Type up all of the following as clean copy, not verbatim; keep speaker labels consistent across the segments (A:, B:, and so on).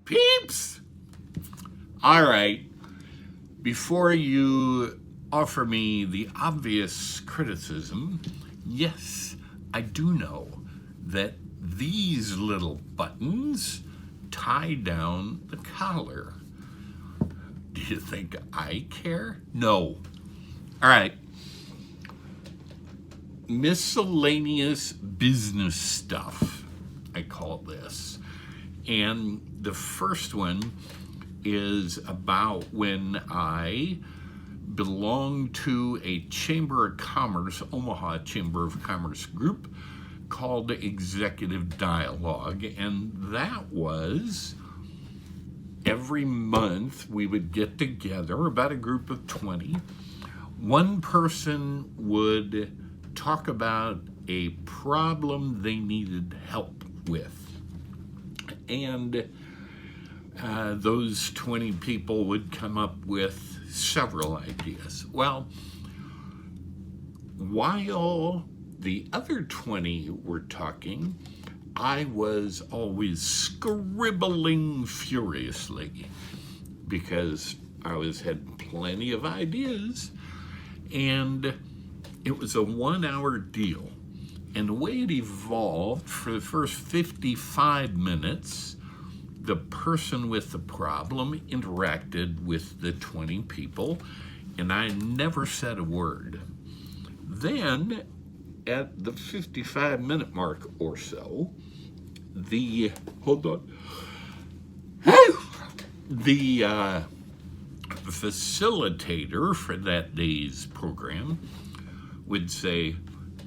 A: Peeps! All right, before you offer me the obvious criticism, yes, I do know that these little buttons tie down the collar. Do you think I care? No. All right. Miscellaneous business stuff, I call this. And the first one is about when I belonged to a Chamber of Commerce, Omaha Chamber of Commerce group called Executive Dialogue. And that was every month we would get together, about a group of 20. One person would talk about a problem they needed help with. And those 20 people would come up with several ideas. Well, while the other 20 were talking, I was always scribbling furiously because I had plenty of ideas, and it was a 1-hour deal. And the way it evolved, for the first 55 minutes, the person with the problem interacted with the 20 people, and I never said a word. Then, at the 55-minute mark or so, the facilitator for that day's program would say,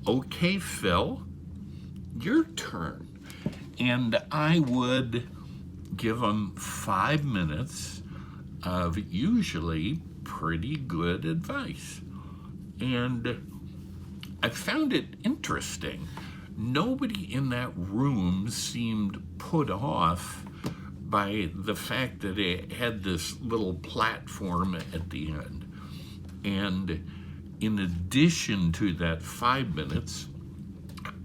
A: "Okay, Phil, your turn." And I would give them 5 minutes of usually pretty good advice. And I found it interesting. Nobody in that room seemed put off by the fact that it had this little platform at the end. And in addition to that 5 minutes,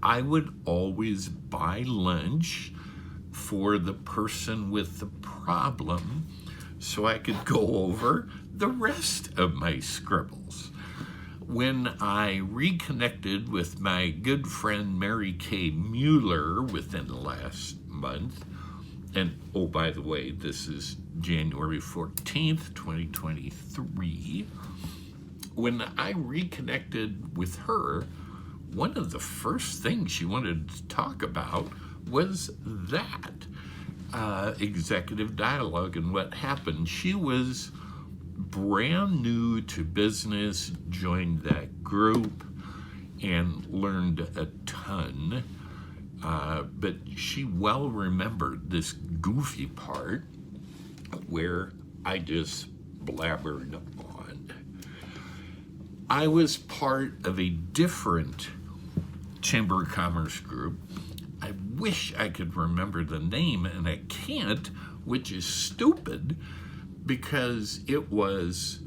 A: I would always buy lunch for the person with the problem so I could go over the rest of my scribbles. When I reconnected with my good friend Mary Kay Mueller within the last month, and oh, by the way, this is January 14th, 2023, when I reconnected with her, one of the first things she wanted to talk about was that executive dialogue and what happened. She was brand new to business, joined that group, and learned a ton. But she well remembered this goofy part where I just blabbered on. I was part of a different Chamber of Commerce group. I wish I could remember the name, and I can't, which is stupid, because it was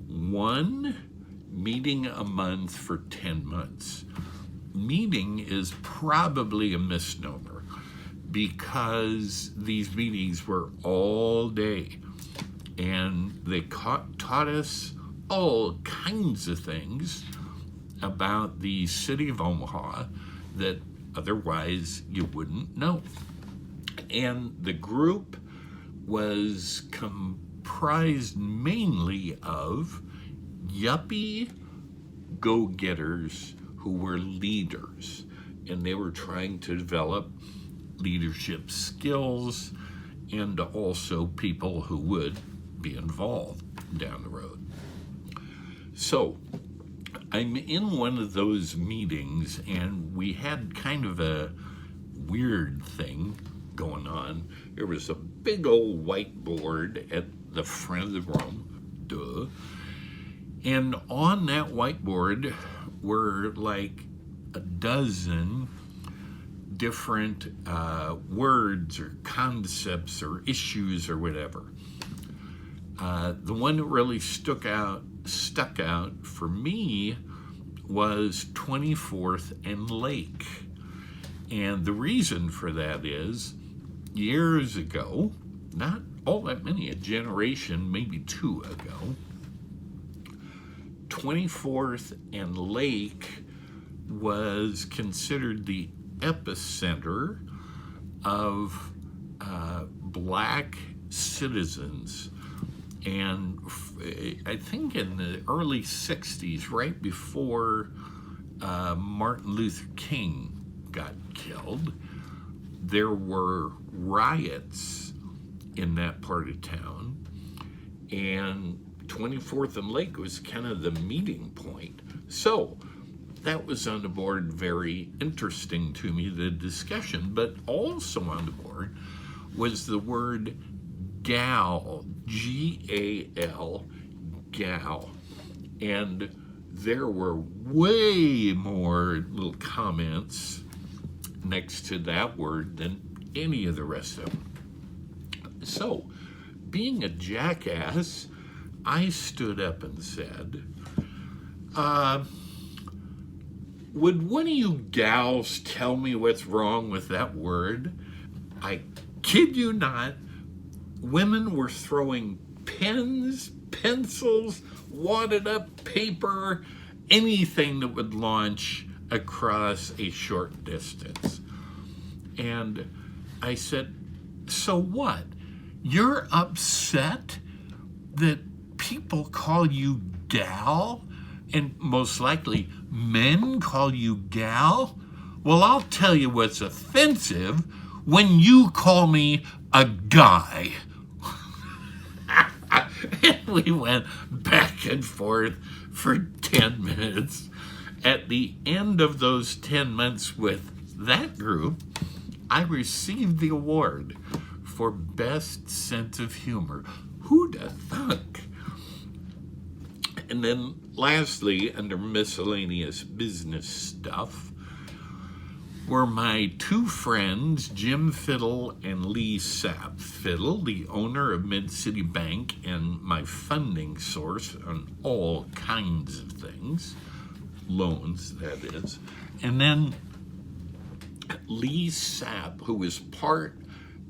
A: one meeting a month for 10 months. Meeting is probably a misnomer because these meetings were all day, and they taught us all kinds of things about the city of Omaha that otherwise you wouldn't know. And the group was comprised mainly of yuppie go-getters who were leaders, and they were trying to develop leadership skills, and also people who would be involved down the road. So I'm in one of those meetings, and we had kind of a weird thing going on. There was a big old whiteboard at the front of the room, and on that whiteboard were like a dozen different words or concepts or issues or whatever. The one that really stuck out for me was 24th and Lake. And the reason for that is, years ago, not all that many, a generation, maybe two ago, 24th and Lake was considered the epicenter of black citizens. And I think in the early 60s, right before Martin Luther King got killed, there were riots in that part of town, and 24th and Lake was kind of the meeting point. So that was on the board, very interesting to me, the discussion, but also on the board was the word gal, G-A-L, gal. And there were way more little comments next to that word than any of the rest of them. So, being a jackass, I stood up and said, would one of you gals tell me what's wrong with that word? I kid you not, women were throwing pens, pencils, wadded up paper, anything that would launch across a short distance. And I said, so what? You're upset that people call you gal? And most likely men call you gal? Well, I'll tell you what's offensive: when you call me a guy. And we went back and forth for 10 minutes. At the end of those 10 months with that group, I received the award for Best Sense of Humor. Who'd have thunk? And then lastly, under miscellaneous business stuff, were my two friends, Jim Fiddle and Lee Sapp. Fiddle, the owner of Mid-City Bank and my funding source on all kinds of things, loans, that is. And then Lee Sapp, who was part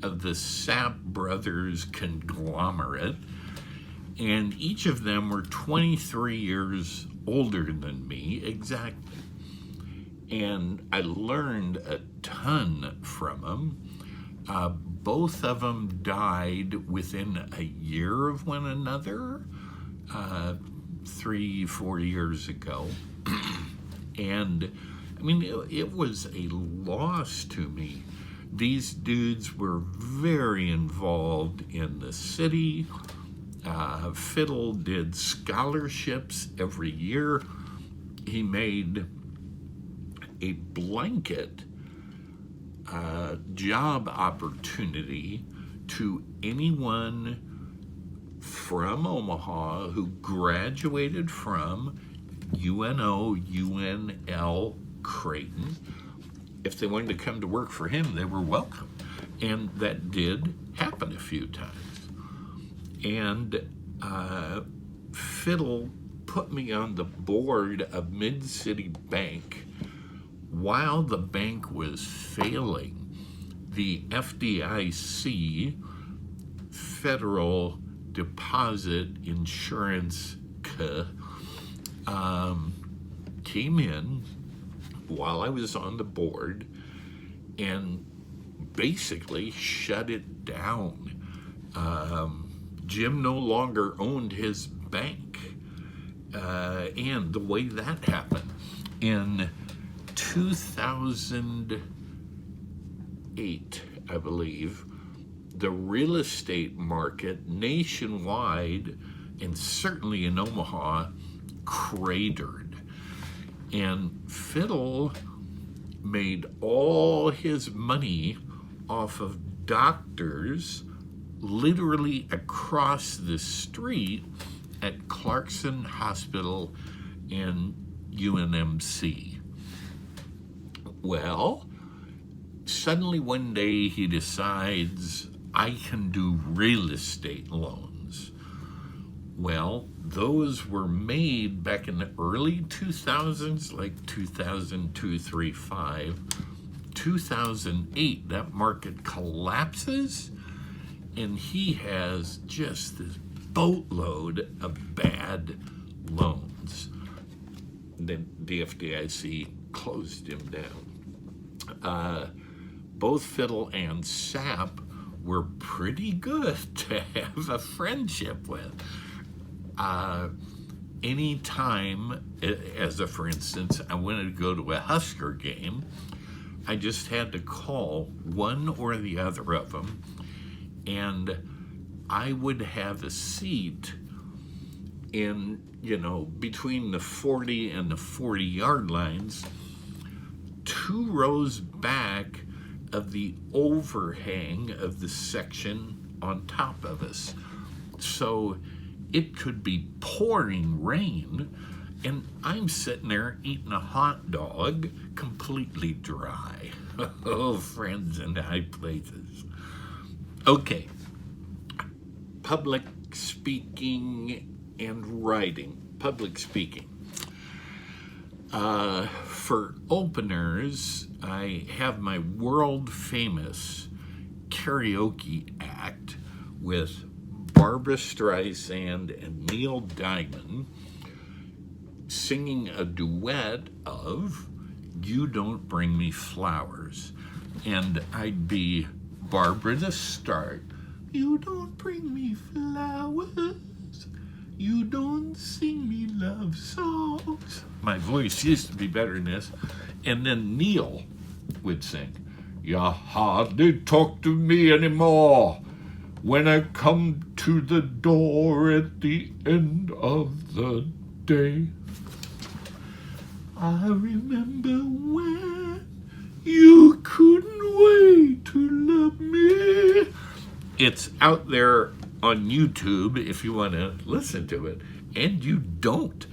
A: of the Sapp Brothers conglomerate, and each of them were 23 years older than me, exactly. And I learned a ton from them. Both of them died within a year of one another, 3-4 years ago. And I mean, it was a loss to me. These dudes were very involved in the city. Fiddle did scholarships every year. He made a blanket job opportunity to anyone from Omaha who graduated from UNO, UNL, Creighton. If they wanted to come to work for him, they were welcome. And that did happen a few times. And Fiddle put me on the board of Mid-City Bank while the bank was failing. The FDIC, Federal Deposit Insurance, came in while I was on the board and basically shut it down. Jim no longer owned his bank. And the way that happened, in 2008, I believe, the real estate market nationwide, and certainly in Omaha, cratered. And Fiddle made all his money off of doctors literally across the street at Clarkson Hospital and UNMC. Well, suddenly one day he decides, I can do real estate loans. Well, those were made back in the early 2000s, like 2002, 3, 5. 2008, that market collapses, and he has just this boatload of bad loans. Then the FDIC closed him down. Both Fiddle and Sap were pretty good to have a friendship with. Anytime, for instance, I wanted to go to a Husker game, I just had to call one or the other of them, and I would have a seat in, between the 40 and the 40-yard lines, 2 rows back of the overhang of the section on top of us. So it could be pouring rain, and I'm sitting there eating a hot dog, completely dry. Oh, friends in high places. Okay, public speaking and writing. Public speaking. For openers, I have my world-famous karaoke act with Barbra Streisand and Neil Diamond singing a duet of You Don't Bring Me Flowers. And I'd be Barbara to start. You don't bring me flowers. You don't sing me love songs. My voice used to be better than this. And then Neil would sing, You hardly talk to me anymore when I come to the door at the end of the day. I remember when you couldn't wait to love me. It's out there on YouTube if you want to listen to it, and you don't.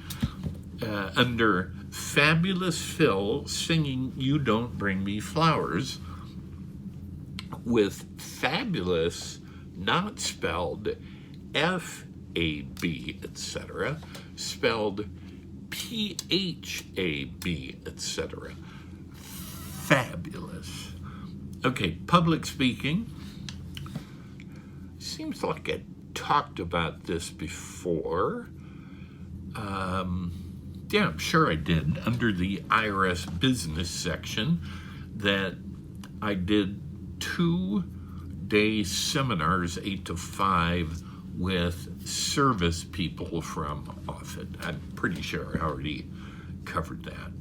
A: Under Fabulous Phil singing You Don't Bring Me Flowers, with fabulous not spelled F-A-B, etc., spelled P-H-A-B, etc. Fabulous. Okay, public speaking. Seems like I talked about this before. Yeah, I'm sure I did. Under the IRS business section, that I did 2-day seminars, 8 to 5, with service people from Offutt. I'm pretty sure I already covered that.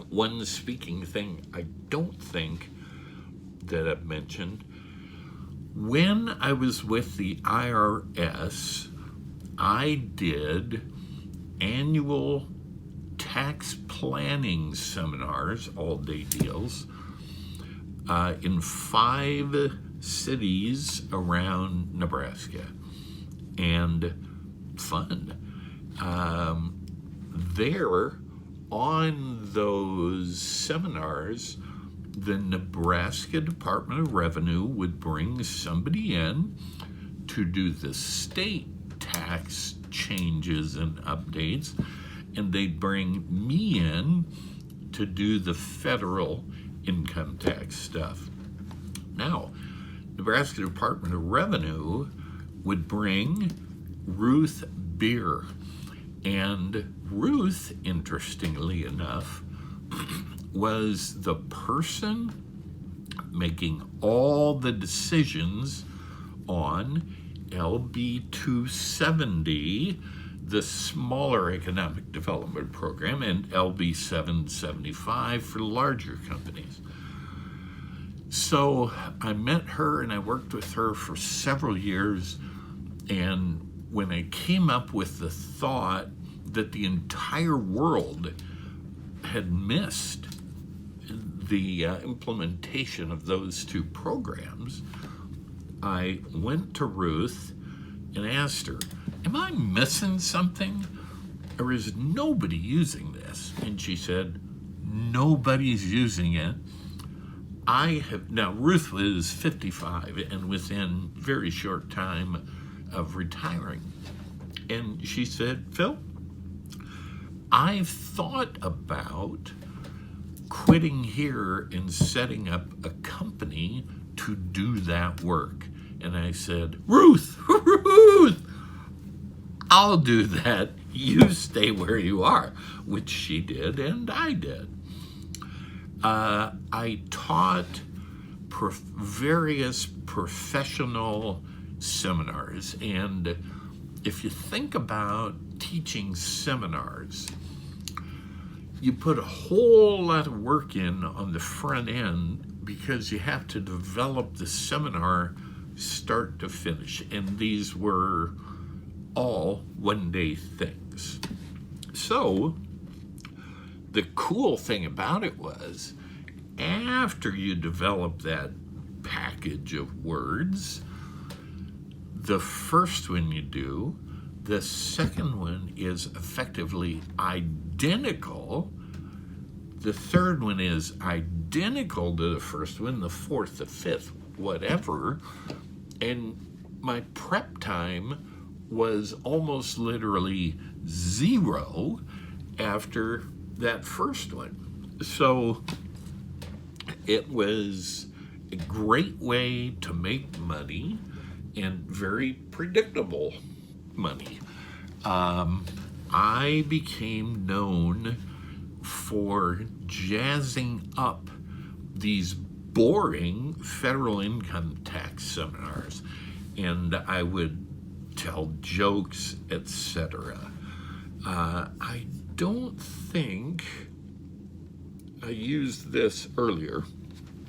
A: One speaking thing I don't think that I've mentioned, when I was with the IRS, I did annual tax planning seminars, all-day deals, in 5 cities around Nebraska, and fun. There, on those seminars, the Nebraska Department of Revenue would bring somebody in to do the state tax changes and updates, and they'd bring me in to do the federal income tax stuff. Now, Nebraska Department of Revenue would bring Ruth Beer, and Ruth, interestingly enough, was the person making all the decisions on LB 270, the smaller economic development program, and LB 775 for larger companies. So I met her and I worked with her for several years, and when I came up with the thought that the entire world had missed the implementation of those 2 programs, I went to Ruth and asked her, am I missing something, or is nobody using this? And she said, nobody's using it. Now Ruth was 55 and within very short time of retiring. And she said, Phil, I've thought about quitting here and setting up a company to do that work. And I said, Ruth, Ruth, I'll do that. You stay where you are, which she did, and I did. I taught various professional seminars, and if you think about teaching seminars, you put a whole lot of work in on the front end because you have to develop the seminar start to finish, and these were all one-day things. So the cool thing about it was, after you develop that package of words, the first one you do, the second one is effectively identical. The third one is identical to the first one, the fourth, the fifth, whatever. And my prep time was almost literally 0 after that first one. So it was a great way to make money, and very predictable money. I became known for jazzing up these boring federal income tax seminars, and I would tell jokes, etc. I don't think I used this earlier.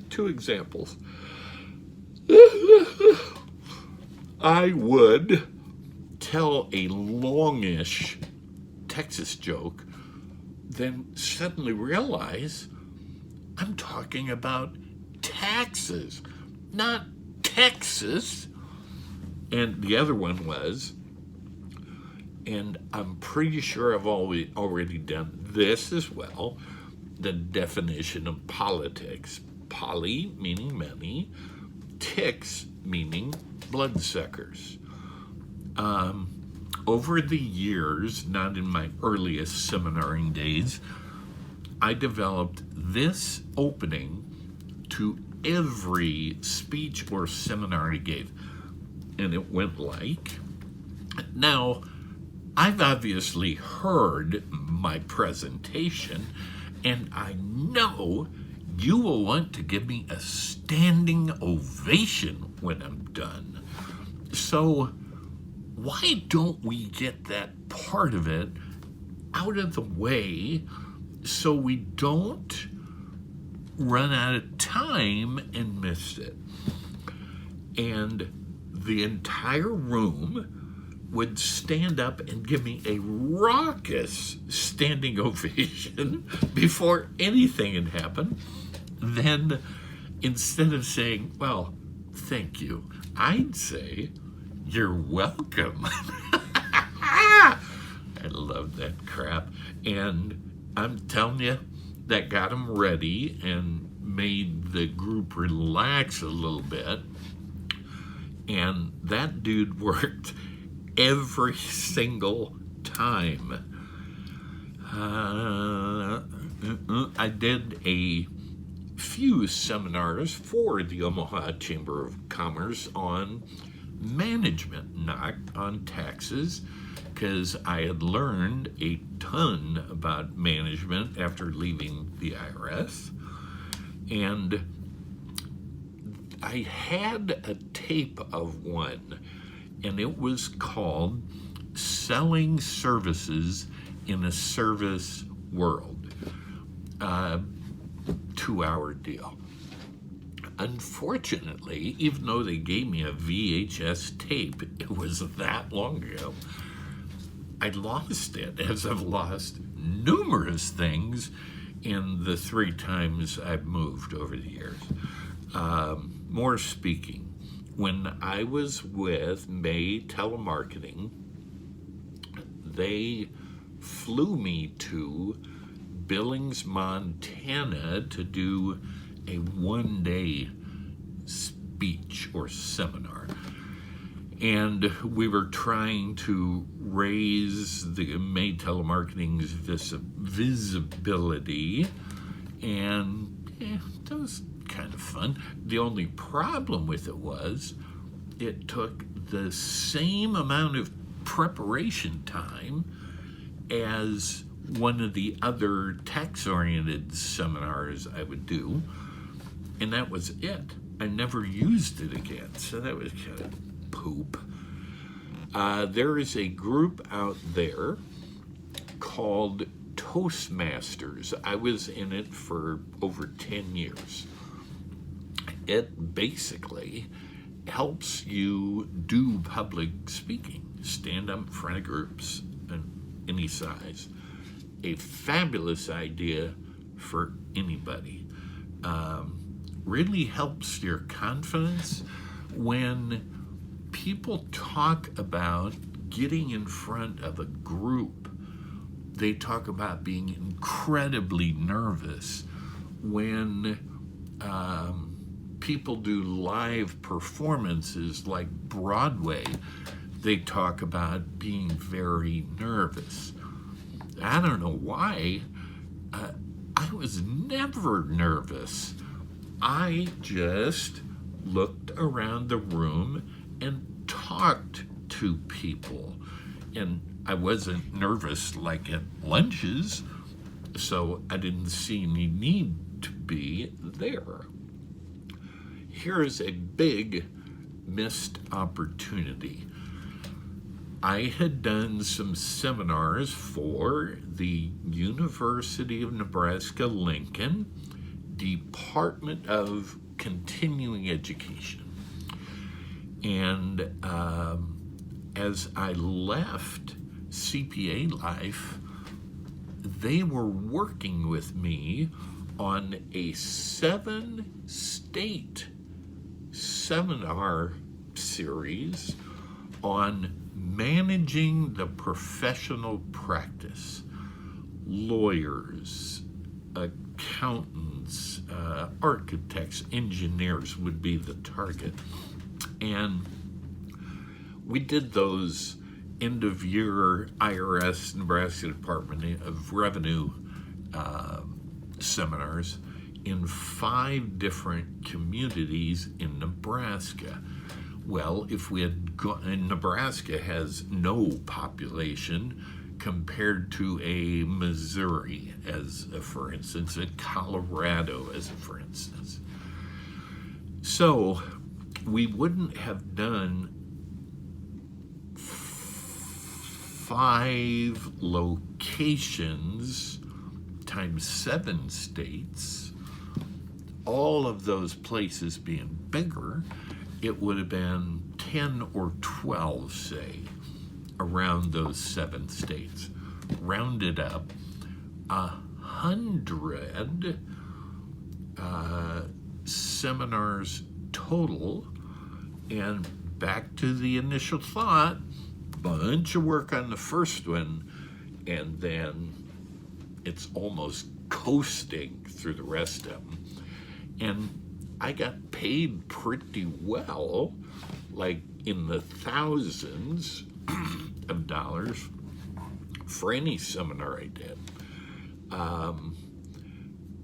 A: 2 examples. I would tell a longish Texas joke, then suddenly realize I'm talking about taxes, not Texas. And the other one was, and I'm pretty sure I've already done this as well, the definition of politics. Poly meaning many, ticks meaning bloodsuckers. Over the years, not in my earliest seminaring days, I developed this opening to every speech or seminar I gave. And it went like, now, I've obviously heard my presentation, and I know you will want to give me a standing ovation when I'm done. So why don't we get that part of it out of the way so we don't run out of time and miss it? And the entire room would stand up and give me a raucous standing ovation before anything had happened. Then, instead of saying, well, thank you, I'd say, you're welcome. I love that crap. And I'm telling you, that got them ready and made the group relax a little bit. And that dude worked every single time. I did a few seminars for the Omaha Chamber of Commerce on management, not on taxes, because I had learned a ton about management after leaving the IRS. And I had a tape of one, and it was called Selling Services in a Service World. 2-hour deal. Unfortunately, even though they gave me a VHS tape, it was that long ago, I lost it, as I've lost numerous things in the 3 times I've moved over the years. More speaking, when I was with May Telemarketing, they flew me to Billings, Montana to do a 1-day speech or seminar. And we were trying to raise the May Telemarketing's visibility, and that was kind of fun. The only problem with it was it took the same amount of preparation time as one of the other tax-oriented seminars I would do, and that was it. I never used it again, so that was kind of poop. There is a group out there called Toastmasters. I was in it for over 10 years. It basically helps you do public speaking, stand up in front of groups and any size. A fabulous idea for anybody. Really helps your confidence when people talk about getting in front of a group. They talk about being incredibly nervous when people do live performances like Broadway. They talk about being very nervous. I don't know why. I was never nervous. I just looked around the room and talked to people. And I wasn't nervous like at lunches, so I didn't see any need to be there. Here's a big missed opportunity. I had done some seminars for the University of Nebraska-Lincoln Department of Continuing Education. And as I left CPA life, they were working with me on a 7-state seminar series on managing the professional practice. Lawyers, accountants, architects, engineers would be the target. And we did those end-of-year IRS, Nebraska Department of Revenue seminars in 5 different communities in Nebraska. Well, if we had gone, and Nebraska has no population compared to a Missouri, as a for instance, a Colorado, as a for instance. So we wouldn't have done 5 locations times 7 states, all of those places being bigger. It would have been 10 or 12, say, around those 7 states. Rounded up, 100 seminars total, and back to the initial thought, bunch of work on the first one, and then it's almost coasting through the rest of them. And I got paid pretty well, like in the thousands of dollars for any seminar I did.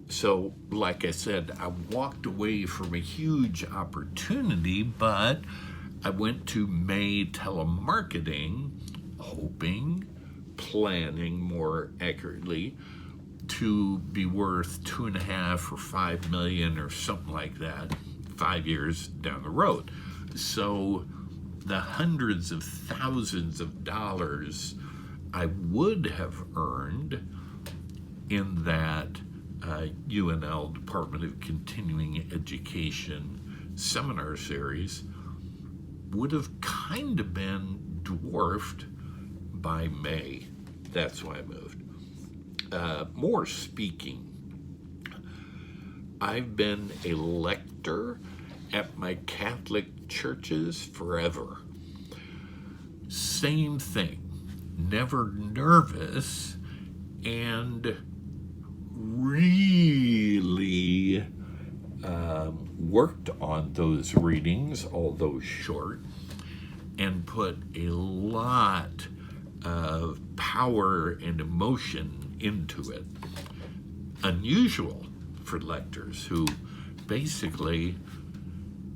A: So, like I said, I walked away from a huge opportunity, but I went to May Telemarketing, hoping, planning more accurately, to be worth 2.5 or 5 million or something like that 5 years down the road. So the hundreds of thousands of dollars I would have earned in that UNL Department of Continuing Education seminar series would have kind of been dwarfed by May. That's why I moved. More speaking. I've been a lector at my Catholic churches forever. Same thing. Never nervous, and really worked on those readings, although short, and put a lot of power and emotion into it. Unusual for lectors who basically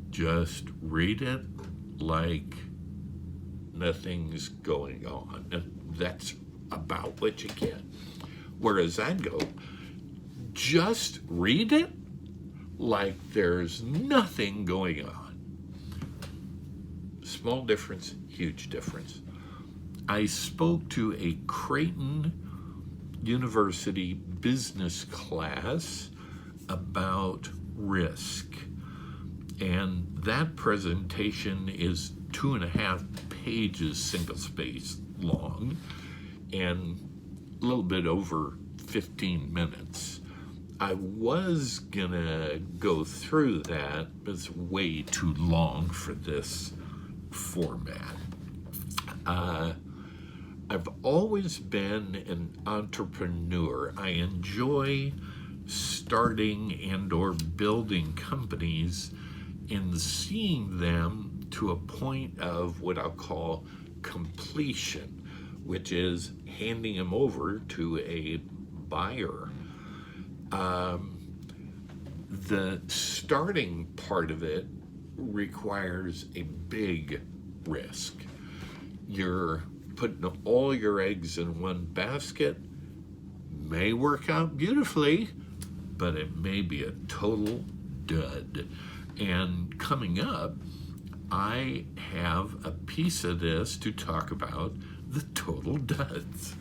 A: just read it like nothing's going on. And that's about what you get. Whereas I'd go, just read it like there's nothing going on. Small difference, huge difference. I spoke to a Creighton University business class about risk. And that presentation is 2.5 pages, single space long, and a little bit over 15 minutes. I was gonna go through that, but it's way too long for this format. I've always been an entrepreneur. I enjoy starting and or building companies and seeing them to a point of what I'll call completion, which is handing them over to a buyer. The starting part of it requires a big risk. You're putting all your eggs in one basket. May work out beautifully, but it may be a total dud. And coming up, I have a piece of this to talk about the total duds.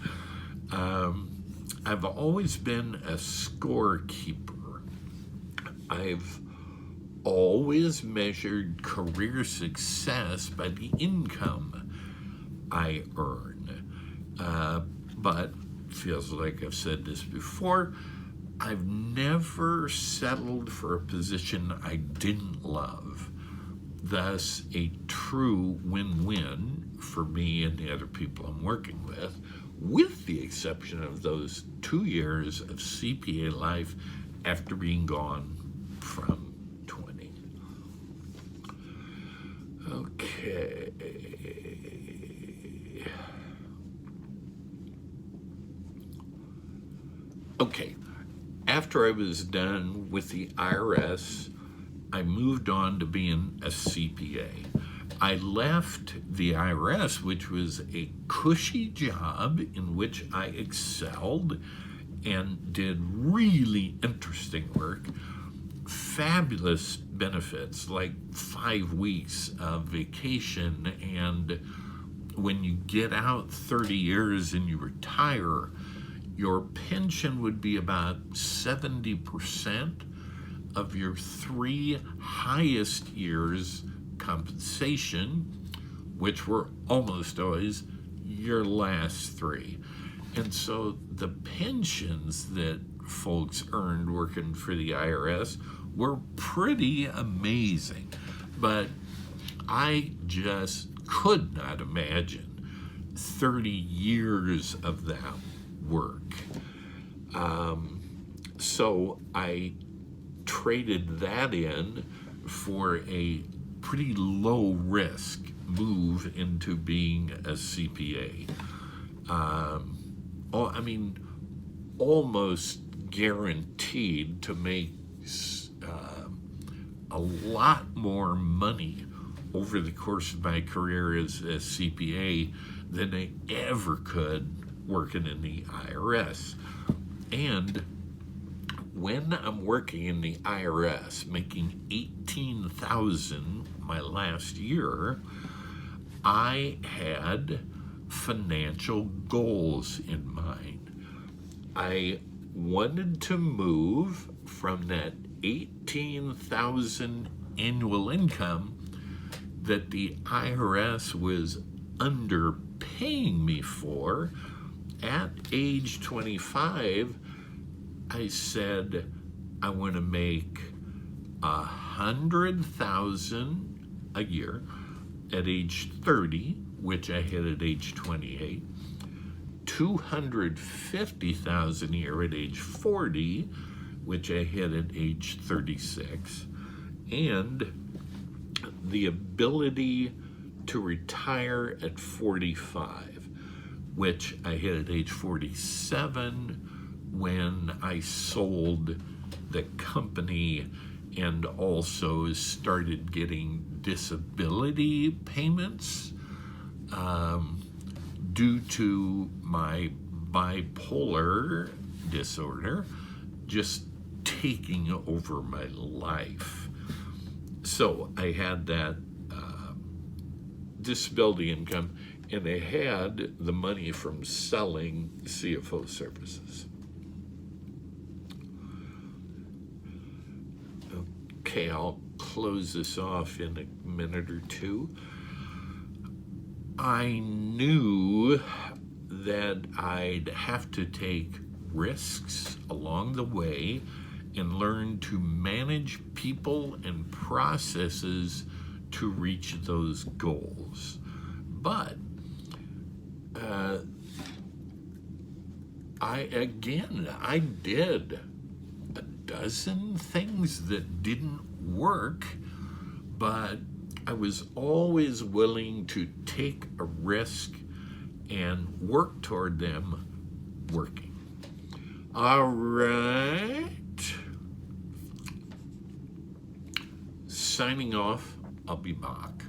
A: I've always been a scorekeeper. I've always measured career success by the income I earn. But feels like I've said this before, I've never settled for a position I didn't love. Thus, a true win-win for me and the other people I'm working with the exception of those 2 years of CPA life after being gone from 20. Okay. Okay. After I was done with the IRS, I moved on to being a CPA. I left the IRS, which was a cushy job in which I excelled and did really interesting work, fabulous benefits like 5 weeks of vacation, and when you get out 30 years and you retire, your pension would be about 70% of your 3 highest years' compensation, which were almost always your last 3. And so the pensions that folks earned working for the IRS were pretty amazing. But I just could not imagine 30 years of that work. So I traded that in for a pretty low risk move into being a CPA. Almost guaranteed to make a lot more money over the course of my career as a CPA than I ever could working in the IRS. And when I'm working in the IRS, making $18,000 my last year, I had financial goals in mind. I wanted to move from that $18,000 annual income that the IRS was underpaying me for. At age 25, I said I want to make $100,000 a year at age 30, which I hit at age 28, $250,000 a year at age 40, which I hit at age 36, and the ability to retire at 45, which I hit at age 47 when I sold the company and also started getting disability payments due to my bipolar disorder just taking over my life. So I had that disability income, and I had the money from selling CFO services. Okay, I'll close this off in a minute or two. I knew that I'd have to take risks along the way and learn to manage people and processes to reach those goals. But I did a dozen things that didn't work, but I was always willing to take a risk and work toward them working. All right. Signing off, I'll be back.